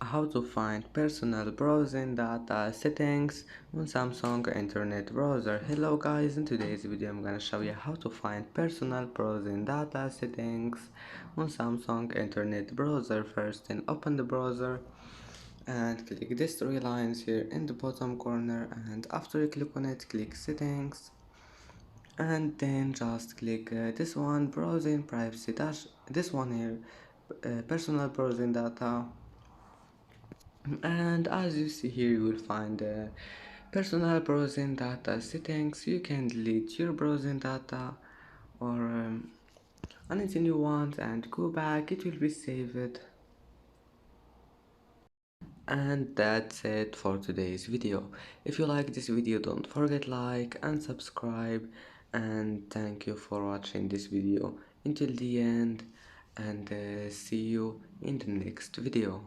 how to find personal browsing data settings on Samsung Internet Browser. Hello guys, in today's video I'm gonna show you how to find personal browsing data settings on Samsung Internet Browser. First, then open the browser and click these three lines here in the bottom corner, and after you click on it, click settings, and then just click this one, browsing privacy dash, this one here, personal browsing data. And as you see here, you will find personal browsing data settings. You can delete your browsing data or anything you want and go back, it will be saved. And that's it for today's video. If you like this video, don't forget like and subscribe, and thank you for watching this video until the end, and see you in the next video.